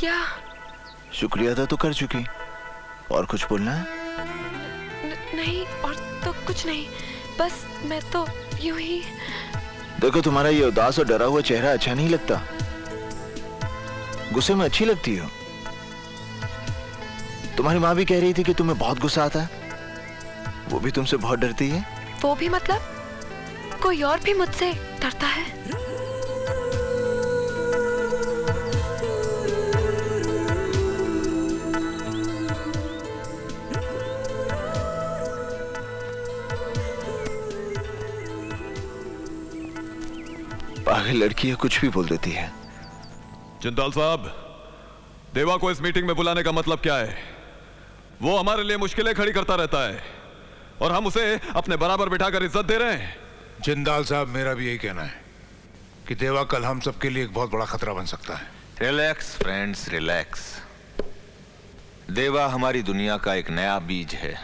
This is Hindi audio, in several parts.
क्या? शुक्रिया अदा तो कर चुकी, और कुछ बोलना है? नहीं, और तो कुछ नहीं, बस मैं तो यूं ही। देखो, तुम्हारा ये उदास और डरा हुआ चेहरा अच्छा नहीं लगता। गुस्से में अच्छी लगती हो। तुम्हारी माँ भी कह रही थी कि तुम्हें बहुत गुस्सा आता है, वो भी तुमसे बहुत डरती है। वो भी मतलब कोई और भी मुझसे डरता है? पागल लड़की है, कुछ भी बोल देती है। जिंदाल साहब, देवा को इस मीटिंग में बुलाने का मतलब क्या है? वो हमारे लिए मुश्किलें खड़ी करता रहता है और हम उसे अपने बराबर बिठाकर इज्जत दे रहे हैं। जिंदाल साहब, मेरा भी यही कहना है कि देवा कल हम सबके लिए एक बहुत बड़ा खतरा बन सकता है। Relax friends, relax. देवा हमारी दुनिया का एक नया बीज है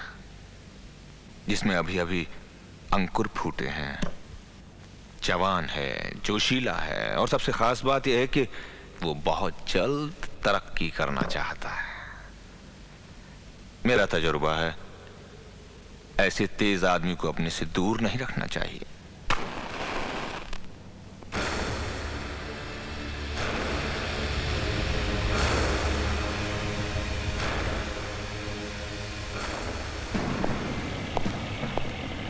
जिसमें अभी अभी अंकुर फूटे हैं। जवान है, जोशीला है, और सबसे खास बात यह है कि वो बहुत जल्द तरक्की करना चाहता है। मेरा तजुर्बा है, ऐसे तेज आदमी को अपने से दूर नहीं रखना चाहिए।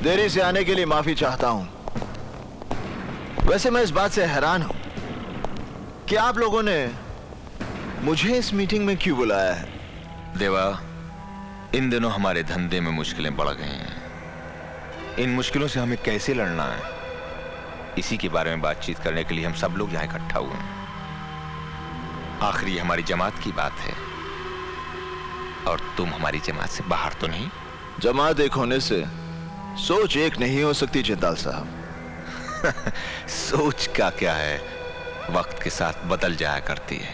देरी से आने के लिए माफी चाहता हूं। वैसे मैं इस बात से हैरान हूं कि आप लोगों ने मुझे इस मीटिंग में क्यों बुलाया है। देवा, इन दिनों हमारे धंधे में मुश्किलें बढ़ गई हैं। इन मुश्किलों से हमें कैसे लड़ना है, इसी के बारे में बातचीत करने के लिए हम सब लोग यहां इकट्ठा हुए हैं। आखिरी हमारी जमात की बात है, और तुम हमारी जमात से बाहर तो नहीं? जमात एक होने से सोच एक नहीं हो सकती जिंदाल साहब। सोच का क्या है, वक्त के साथ बदल जाया करती है।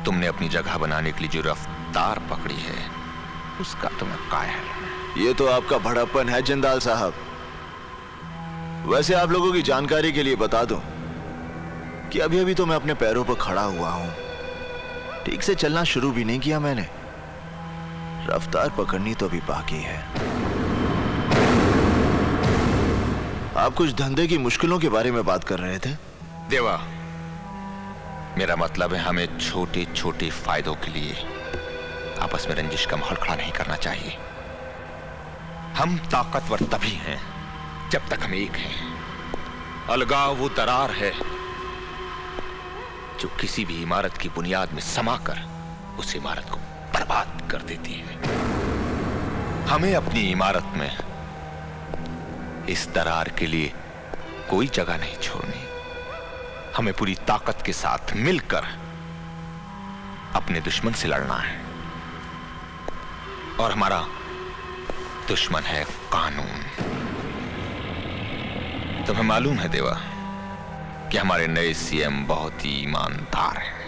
तुमने अपनी जगह बनाने के लिए जो रफ्तार पकड़ी है, उसका तुम्हें कायल। ये तो आपका भड़प्पन है जिंदाल साहब। वैसे आप लोगों की जानकारी के लिए बता दूं कि अभी अभी तो मैं अपने पैरों पर खड़ा हुआ हूं। ठीक से चलना शुरू भी नहीं किया मैंने। रफ्तार पकड़नी तो अभी बाकी है। आप कुछ धंधे की मुश्किलों के बारे में बात कर रहे थे। देवा, मेरा मतलब है हमें छोटे छोटे फायदों के लिए आपस में रंजिश का माहौल खड़ा नहीं करना चाहिए। हम ताकतवर तभी हैं जब तक हम एक हैं। अलगाव वो दरार है जो किसी भी इमारत की बुनियाद में समाकर उस इमारत को बर्बाद कर देती है। हमें अपनी इमारत में इस दरार के लिए कोई जगह नहीं छोड़नी। हमें पूरी ताकत के साथ मिलकर अपने दुश्मन से लड़ना है, और हमारा दुश्मन है कानून। तुम्हें मालूम है देवा कि हमारे नए सीएम बहुत ही ईमानदार हैं।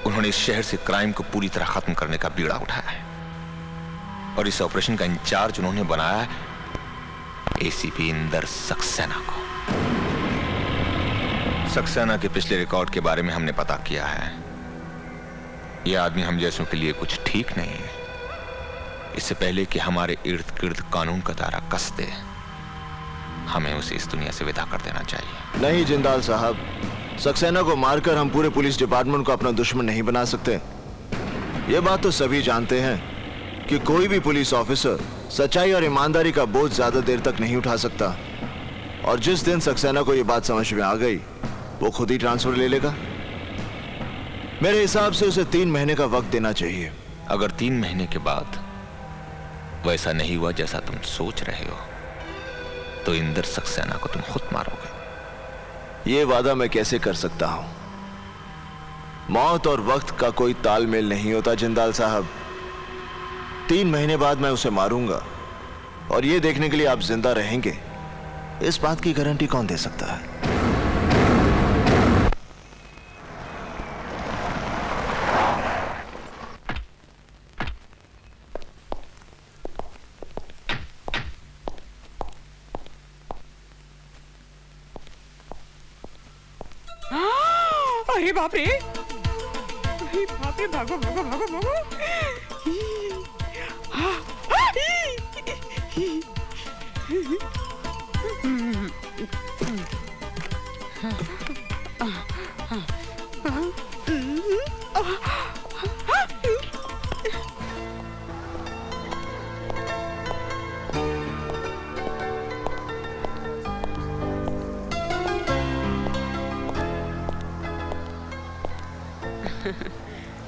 उन्होंने इस शहर से क्राइम को पूरी तरह खत्म करने का बीड़ा उठाया है, और इस ऑपरेशन का इंचार्ज उन्होंने बनाया है एसीपी इंदर सक्सेना को। सक्सेना के पिछले रिकॉर्ड के बारे में हमने पता किया है। यह आदमी हम जैसों के लिए कुछ ठीक नहीं है। इससे पहले कि हमारे इर्द गिर्द कानून का दायरा कस दे, हमें उसे इस दुनिया से विदा कर देना चाहिए। नहीं जिंदाल साहब, सक्सेना को मारकर हम पूरे पुलिस डिपार्टमेंट को अपना दुश्मन नहीं बना सकते। ये बात तो सभी जानते हैं कि कोई भी पुलिस ऑफिसर सच्चाई और ईमानदारी का बोझ ज्यादा देर तक नहीं उठा सकता। और जिस दिन सक्सेना को यह बात समझ में आ गई, वो खुद ही ट्रांसफर ले लेगा। मेरे हिसाब से उसे 3 महीने का वक्त देना चाहिए। अगर 3 महीने के बाद वैसा नहीं हुआ जैसा तुम सोच रहे हो, तो इंदर सक्सेना को तुम खुद मारोगे। ये वादा मैं कैसे कर सकता हूं? मौत और वक्त का कोई तालमेल नहीं होता जिंदाल साहब। 3 महीने बाद मैं उसे मारूंगा, और ये देखने के लिए आप जिंदा रहेंगे, इस बात की गारंटी कौन दे सकता है? अरे बाप रे, अरे बाप रे, भागो भागो भागो भागो।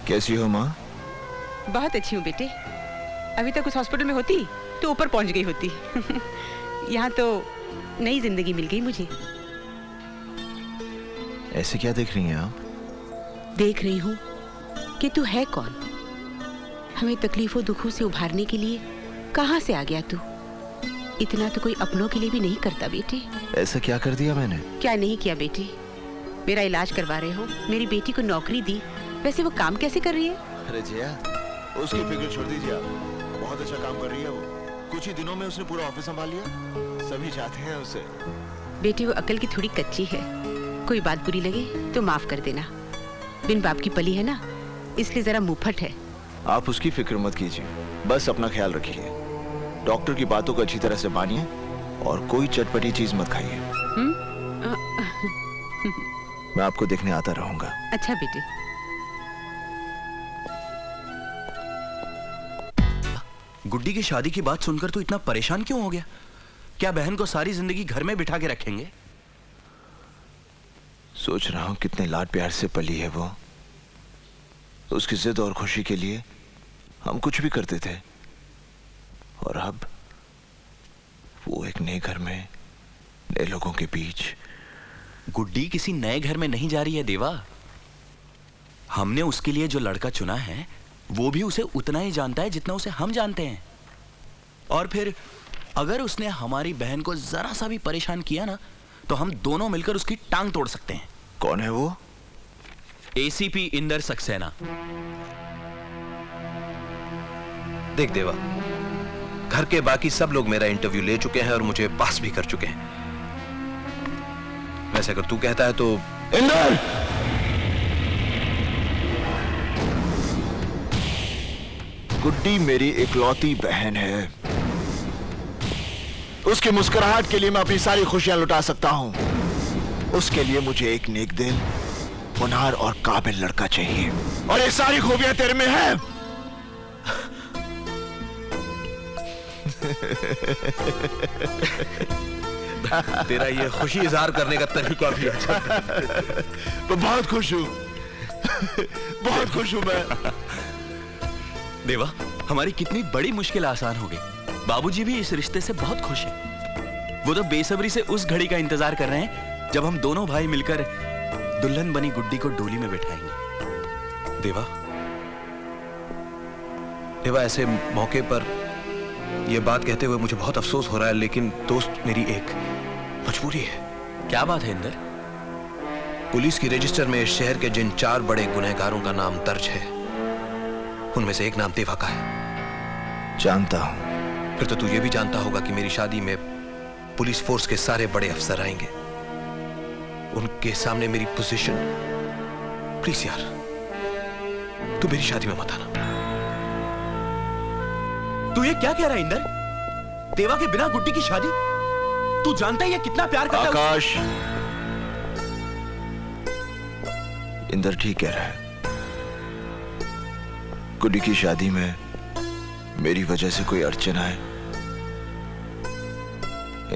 कैसी हो माँ? बहुत अच्छी हूँ बेटे। अभी तक उस हॉस्पिटल में होती तो ऊपर पहुंच गई होती। यहाँ तो नई जिंदगी मिल गई मुझे। ऐसे क्या देख रही हैं आप? देख रही हूँ कि तू है कौन। हमें तकलीफों दुखों से उभारने के लिए कहाँ से आ गया तू? इतना तो कोई अपनों के लिए भी नहीं करता बेटे। ऐसा क्या कर दिया मैंने? क्या नहीं किया बेटे? मेरा इलाज करवा रहे हो, मेरी बेटी को नौकरी दी। वैसे वो काम कैसे कर रही है? अरे जया, उसकी फिक्र छोड़ दीजिए आप। बहुत अच्छा काम कर रही है वो। कुछ ही दिनों में उसने पूरा ऑफिस संभाल लिया। सभी चाहते हैं उसे। बेटी वो अकल की थोड़ी कच्ची है। कोई बात बुरी लगे तो माफ कर देना। बिन बाप की पली है ना, इसलिए जरा मुंहफट है। आप उसकी फिक्र मत कीजिए, बस अपना ख्याल रखिए। डॉक्टर की बातों को अच्छी तरह से मानिए और कोई चटपटी चीज मत खाइए। मैं आपको देखने आता रहूंगा। अच्छा बेटे। गुड्डी की शादी की बात सुनकर तू इतना परेशान क्यों हो गया? क्या बहन को सारी जिंदगी घर में बिठा के रखेंगे? सोच रहा हूं कितने लाड प्यार से पली है वो। उसकी जिद और खुशी के लिए हम कुछ भी करते थे, और अब वो एक नए घर में नए लोगों के बीच। गुड्डी किसी नए घर में नहीं जा रही है देवा। हमने उसके लिए जो लड़का चुना है वो भी उसे उतना ही जानता है जितना उसे हम जानते हैं। और फिर अगर उसने हमारी बहन को जरा सा भी परेशान किया ना, तो हम दोनों मिलकर उसकी टांग तोड़ सकते हैं। कौन है वो? एसीपी इंदर सक्सेना। देख देवा, घर के बाकी सब लोग मेरा इंटरव्यू ले चुके हैं और मुझे पास भी कर चुके हैं। वैसे अगर तू कहता है तो। इंदर! गुड्डी मेरी इकलौती बहन है। उसकी मुस्कुराहट के लिए मैं अपनी सारी खुशियां लुटा सकता हूं। उसके लिए मुझे एक नेक दिल, होनहार और काबिल लड़का चाहिए, और ये सारी खूबियां तेरे में है। तेरा ये खुशी इजहार करने का तरीका भी अच्छा। मैं बहुत खुश हूं। बहुत खुश हूं मैं। देवा, हमारी कितनी बड़ी मुश्किल आसान हो गई। बाबूजी भी इस रिश्ते से बहुत खुश हैं। वो तो बेसब्री से उस घड़ी का इंतजार कर रहे हैं जब हम दोनों भाई मिलकर दुल्हन बनी गुड्डी को डोली में बैठाएंगे। देवा, देवा, ऐसे मौके पर यह बात कहते हुए मुझे बहुत अफसोस हो रहा है, लेकिन दोस्त मेरी एक मजबूरी है। क्या बात है इंदर? पुलिस की रजिस्टर में इस शहर के जिन 4 बड़े गुनहगारों का नाम दर्ज है, उनमें से एक नाम देवा का है। जानता हूं। फिर तो तू ये भी जानता होगा कि मेरी शादी में पुलिस फोर्स के सारे बड़े अफसर आएंगे। उनके सामने मेरी पोजीशन। प्लीज यार, तू मेरी शादी में मत आना। तू ये क्या कह रहा है इंदर? देवा के बिना गुड्डी की शादी? तू जानता है ये कितना प्यार करता है? आकाश, इंदर ठीक कह रहा है। गुड्डी की शादी में मेरी वजह से कोई अड़चन आए,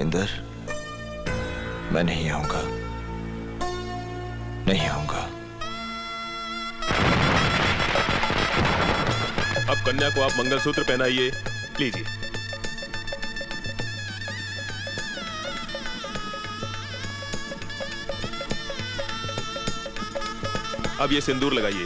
इंदर, मैं नहीं आऊंगा। नहीं आऊंगा। अब कन्या को आप मंगलसूत्र पहनाइए। लीजिए। अब ये सिंदूर लगाइए।